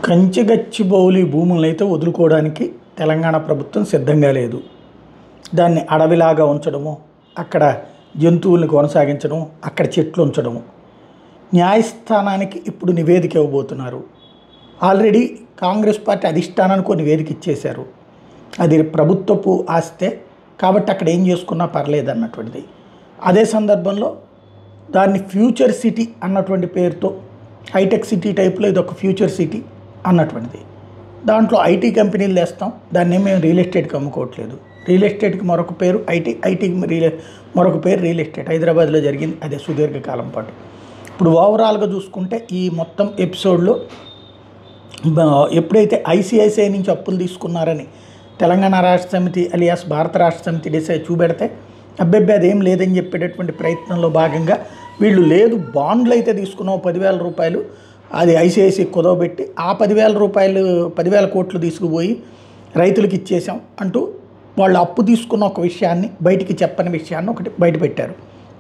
కంచిగచ్చిబౌలి భూములను అయితే వదులుకోవడానికి తెలంగాణ ప్రభుత్వం సిద్ధంగా లేదు. దాన్ని అడవిలాగా ఉంచడము, అక్కడ జంతువుల్ని కొనసాగించడం, అక్కడ చెట్లు ఉంచడము. న్యాయస్థానానికి ఇప్పుడు నివేదిక ఇవ్వబోతున్నారు. ఆల్రెడీ కాంగ్రెస్ పార్టీ అధిష్టానానికి ఒక నివేదిక ఇచ్చేశారు. అది ప్రభుత్వపు ఆస్తే కాబట్టి అక్కడ ఏం చేసుకున్నా పర్లేదు అన్నటువంటిది. అదే సందర్భంలో దాన్ని ఫ్యూచర్ సిటీ అన్నటువంటి పేరుతో, హైటెక్ సిటీ టైప్లో ఇది ఒక ఫ్యూచర్ సిటీ అన్నటువంటిది. దాంట్లో ఐటీ కంపెనీలు వేస్తాం, దాన్ని మేము రియల్ ఎస్టేట్కి అమ్ముకోవట్లేదు. రియల్ ఎస్టేట్కి మరొక పేరు ఐటీ, ఐటీకి మరొక పేరు రియల్ ఎస్టేట్. హైదరాబాద్లో జరిగింది అదే సుదీర్ఘకాలం పాటు. ఇప్పుడు ఓవరాల్గా చూసుకుంటే ఈ మొత్తం ఎపిసోడ్లో ఎప్పుడైతే ఐసిఐసిఐ నుంచి అప్పులు తీసుకున్నారని తెలంగాణ రాష్ట్ర సమితి అలియాస్ భారత రాష్ట్ర సమితి డిసైడ్ చూపెడితే అబ్బెబ్బే అదేం లేదని చెప్పేటటువంటి ప్రయత్నంలో భాగంగా వీళ్ళు లేదు బాండ్లు అయితే తీసుకున్నాం 10,000 రూపాయలు, అది ఐసిఐసిఐ కుదవబెట్టి ఆ 10,000 కోట్లు తీసుకుపోయి రైతులకు ఇచ్చేసాం అంటూ వాళ్ళు అప్పు తీసుకున్న ఒక విషయాన్ని, బయటికి చెప్పని విషయాన్ని ఒకటి బయట పెట్టారు.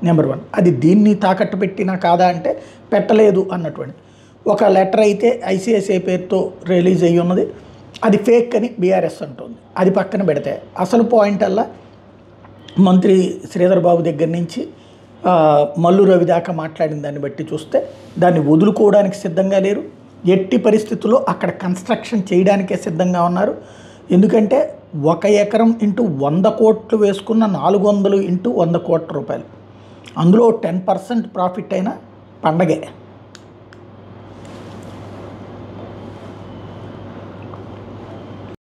నెంబర్ 1, అది దీన్ని తాకట్టు పెట్టినా కాదా అంటే పెట్టలేదు అన్నటువంటి ఒక లెటర్ అయితే ఐసిఐసిఐ పేరుతో రిలీజ్ అయ్యి ఉన్నది. అది ఫేక్ అని బీఆర్ఎస్ అంటుంది. అది పక్కన పెడితే అసలు పాయింట్ అల్లా మంత్రి శ్రీధర్ బాబు దగ్గర నుంచి మల్లు రవి దాకా మాట్లాడిన దాన్ని బట్టి చూస్తే దాన్ని వదులుకోవడానికి సిద్ధంగా లేరు. ఎట్టి పరిస్థితుల్లో అక్కడ కన్స్ట్రక్షన్ చేయడానికే సిద్ధంగా ఉన్నారు. ఎందుకంటే 1 ఎకరం ఇంటూ 100 కోట్లు వేసుకున్న 400 ఇంటూ 100 కోట్ల రూపాయలు, అందులో 10% ప్రాఫిట్ అయినా పండగే.